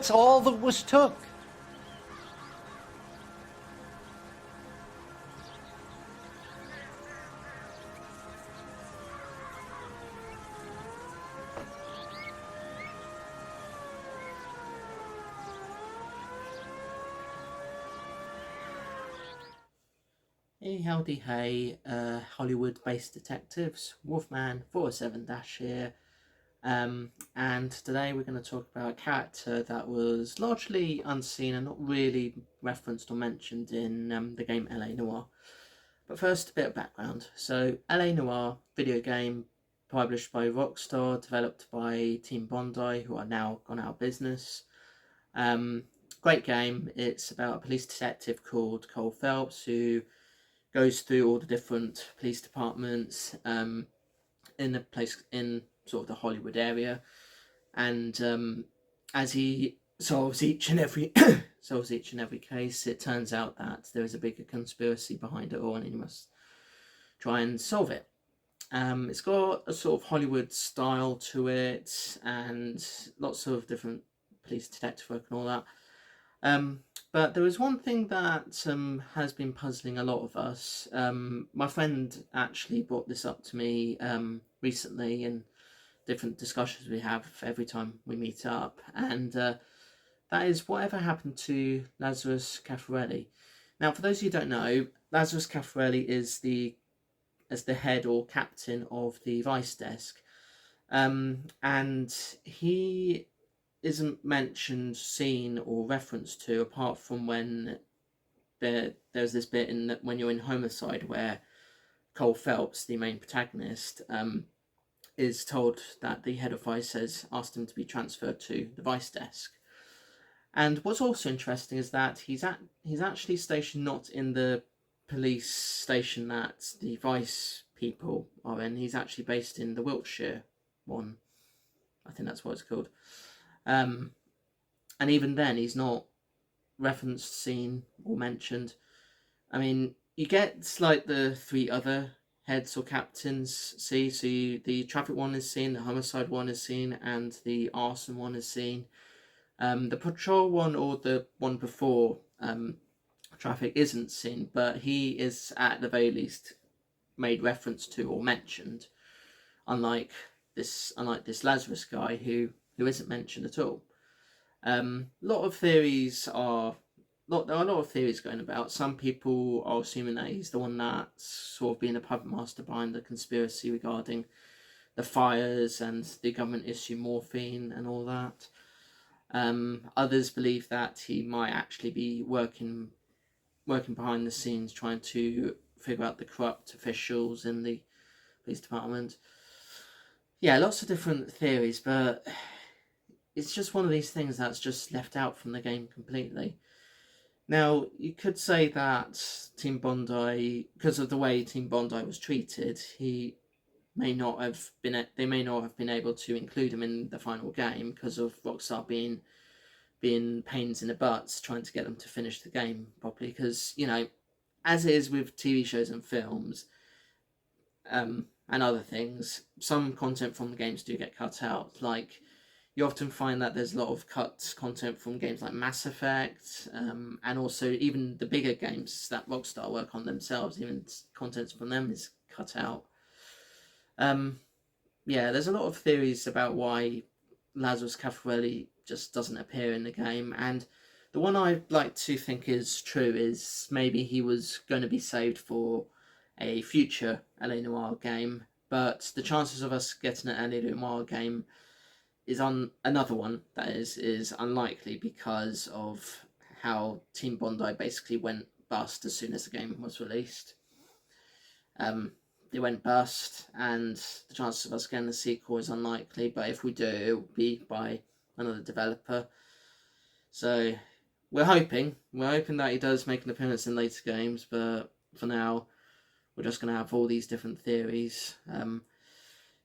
That's all that was took. Hey, howdy, hey, Hollywood-based detectives, Wolfman 407 here, and today we're going to talk about a character that was largely unseen and not really referenced or mentioned in the game LA Noire. But first, a bit of background. So, LA Noire, video game published by Rockstar, developed by Team Bondi, who are now gone out of business. Great game. It's about a police detective called Cole Phelps who goes through all the different police departments in the place in sort of the Hollywood area, and as he solves each and every case, it turns out that there is a bigger conspiracy behind it all, and he must try and solve it. It's got a sort of Hollywood style to it, and lots of different police detective work and all that. But there is one thing that has been puzzling a lot of us. My friend actually brought this up to me recently in different discussions we have every time we meet up, and that is whatever happened to Lazarus Cafarelli. Now, for those of you who don't know, Lazarus Cafarelli is the head or captain of the Vice Desk, and he isn't mentioned, seen, or referenced to apart from when there's this bit in that when you're in Homicide where Cole Phelps, the main protagonist, is told that the head of Vice has asked him to be transferred to the Vice Desk. And what's also interesting is that he's actually stationed not in the police station that the Vice people are in. He's actually based in the Wiltshire one. I think that's what it's called. And even then, he's not referenced, seen, or mentioned. I mean, you get like the three other heads or captains see. So the traffic one is seen, the homicide one is seen, and the arson one is seen. The patrol one or the one before traffic isn't seen, but he is at the very least made reference to or mentioned. Unlike this Lazarus guy who isn't mentioned at all. There are a lot of theories going about. Some people are assuming that he's the one that's sort of being the puppet master behind the conspiracy regarding the fires and the government issue morphine and all that. Others believe that he might actually be working behind the scenes, trying to figure out the corrupt officials in the police department. Yeah, lots of different theories, but it's just one of these things that's just left out from the game completely. Now, you could say that Team Bondi, because of the way Team Bondi was treated, they may not have been able to include him in the final game because of Rockstar being pains in the butts trying to get them to finish the game properly. Because, as it is with TV shows and films, and other things, some content from the games do get cut out. Like, you often find that there's a lot of cut content from games like Mass Effect, and also even the bigger games that Rockstar work on themselves, even content from them is cut out. Yeah, there's a lot of theories about why Lazarus Cafarelli just doesn't appear in the game, and the one I like to think is true is maybe he was going to be saved for a future LA Noire game, but the chances of us getting an LA Noire game is on another one that is unlikely because of how Team Bondi basically went bust as soon as the game was released. They went bust, and the chances of us getting the sequel is unlikely, but if we do, it will be by another developer. So we're hoping that he does make an appearance in later games, but for now, we're just going to have all these different theories.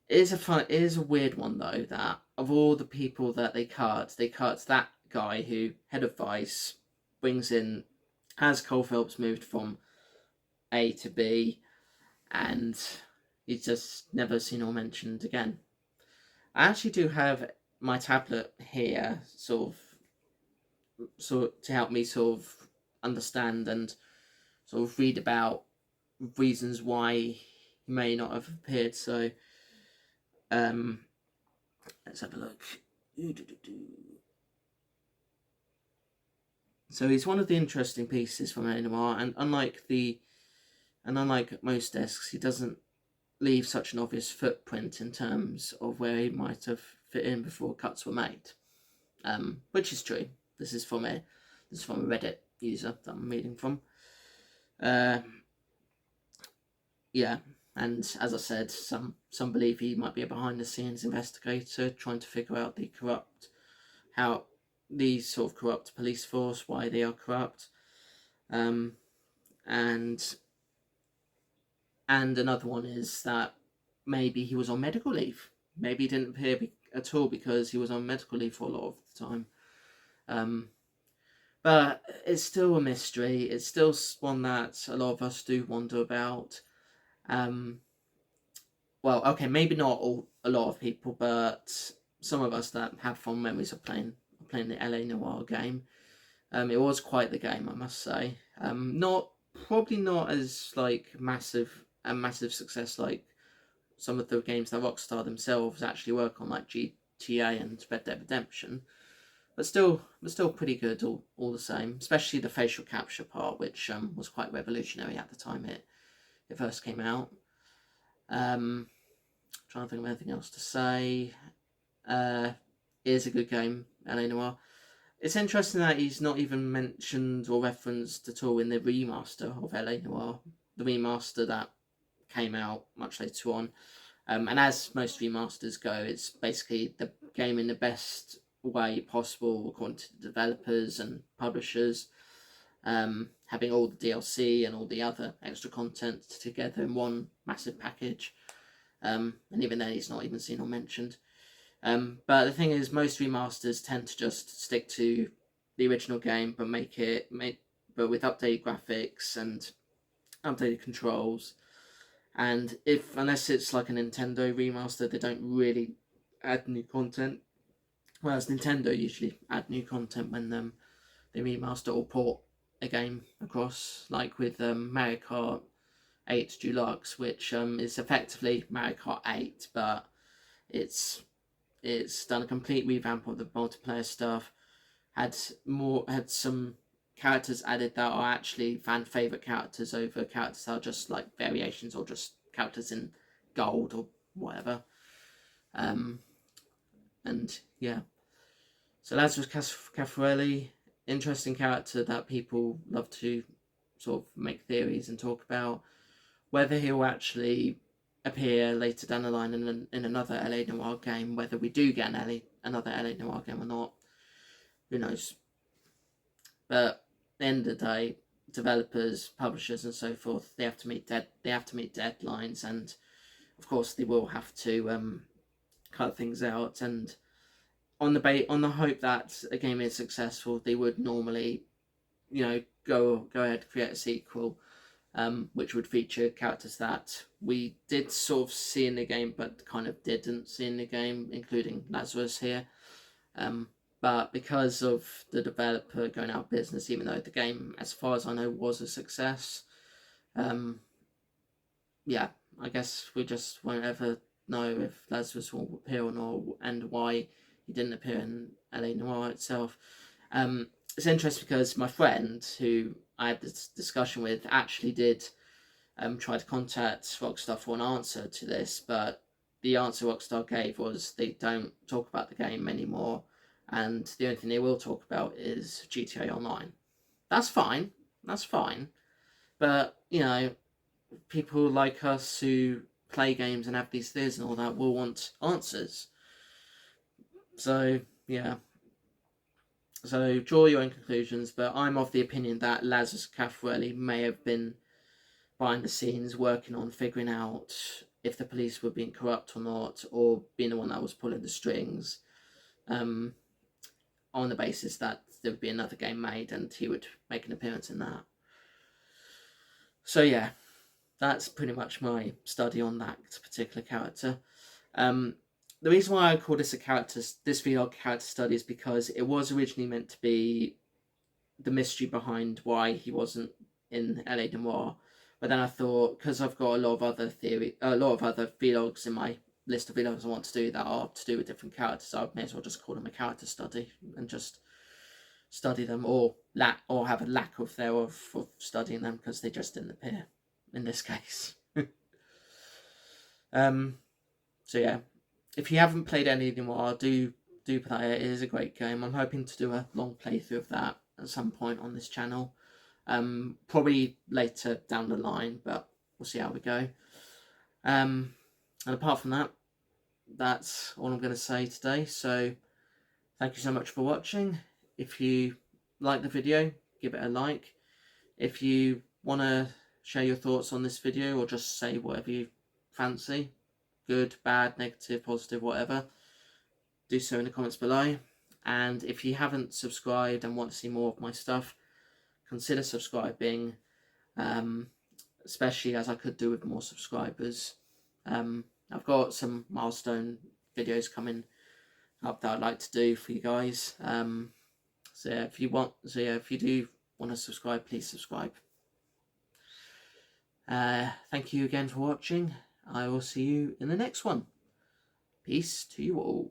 It is a weird one though, that of all the people that they cut that guy who, head of Vice, brings in, has Cole Phelps moved from A to B, and he's just never seen or mentioned again. I actually do have my tablet here, sort of to help me sort of understand and sort of read about reasons why he may not have appeared. So let's have a look. So he's one of the interesting pieces from Noire, and unlike most desks, he doesn't leave such an obvious footprint in terms of where he might have fit in before cuts were made, which is true. This is from a Reddit user that I'm reading from. Yeah, and as I said, some believe he might be a behind-the-scenes investigator trying to figure out how these sort of corrupt police force, why they are corrupt, and another one is that maybe he was on medical leave. Maybe he didn't appear at all because he was on medical leave for a lot of the time. But it's still a mystery. It's still one that a lot of us do wonder about. Well, okay, maybe not a lot of people, but some of us that have fond memories of playing the LA Noire game. It was quite the game, I must say. Probably not as like massive success like some of the games that Rockstar themselves actually work on, like GTA and Red Dead Redemption. But still pretty good all the same. Especially the facial capture part, which was quite revolutionary at the time it first came out. Trying to think of anything else to say. It is a good game, LA Noire. It's interesting that he's not even mentioned or referenced at all in the remaster of LA Noire, the remaster that came out much later on. And as most remasters go, it's basically the game in the best way possible according to the developers and publishers, having all the DLC and all the other extra content together in one massive package. And even then, it's not even seen or mentioned. But the thing is, most remasters tend to just stick to the original game, but but with updated graphics and updated controls. And unless it's like a Nintendo remaster, they don't really add new content. Whereas Nintendo usually add new content when they remaster or port a game across, like with Mario Kart 8 Deluxe, which is effectively Mario Kart 8, but it's done a complete revamp of the multiplayer stuff. Had some characters added that are actually fan favorite characters over characters that are just like variations or just characters in gold or whatever. And yeah, so Lazarus Cafarelli, interesting character that people love to sort of make theories and talk about. Whether he'll actually appear later down the line in another LA Noire game, whether we do get another LA Noire game or not, who knows. But at the end of the day, developers, publishers, and so forth, they have to meet deadlines, and of course they will have to cut things out. And on the hope that a game is successful, they would normally, go ahead and create a sequel, which would feature characters that we did sort of see in the game, but kind of didn't see in the game, including Lazarus here. But because of the developer going out of business, even though the game, as far as I know, was a success, yeah, I guess we just won't ever know if Lazarus will appear or not, and why he didn't appear in LA Noire itself. It's interesting because my friend, who I had this discussion with, actually did try to contact Rockstar for an answer to this, but the answer Rockstar gave was they don't talk about the game anymore, and the only thing they will talk about is GTA Online. That's fine, but people like us who play games and have these theories and all that will want answers. So yeah. So draw your own conclusions, but I'm of the opinion that Lazarus Cafarelli may have been behind the scenes working on figuring out if the police were being corrupt or not, or being the one that was pulling the strings, on the basis that there would be another game made and he would make an appearance in that. So yeah, that's pretty much my study on that particular character. The reason why I call this VR character study is because it was originally meant to be the mystery behind why he wasn't in LA Noire. But then I thought, because I've got a lot of other vlogs in my list of vlogs I want to do that are to do with different characters, so I may as well just call them a character study and just study them, or have a lack of studying them because they just didn't appear in this case. So yeah, if you haven't played any Noire, do play it. It is a great game. I'm hoping to do a long playthrough of that at some point on this channel. Probably later down the line, but we'll see how we go. And apart from that, that's all I'm going to say today. So thank you so much for watching. If you like the video, give it a like. If you want to share your thoughts on this video, or just say whatever you fancy, good, bad, negative, positive, whatever, do so in the comments below. And if you haven't subscribed and want to see more of my stuff, consider subscribing, especially as I could do with more subscribers. I've got some milestone videos coming up that I'd like to do for you guys. So yeah, if you do want to subscribe, please subscribe. Thank you again for watching. I will see you in the next one. Peace to you all.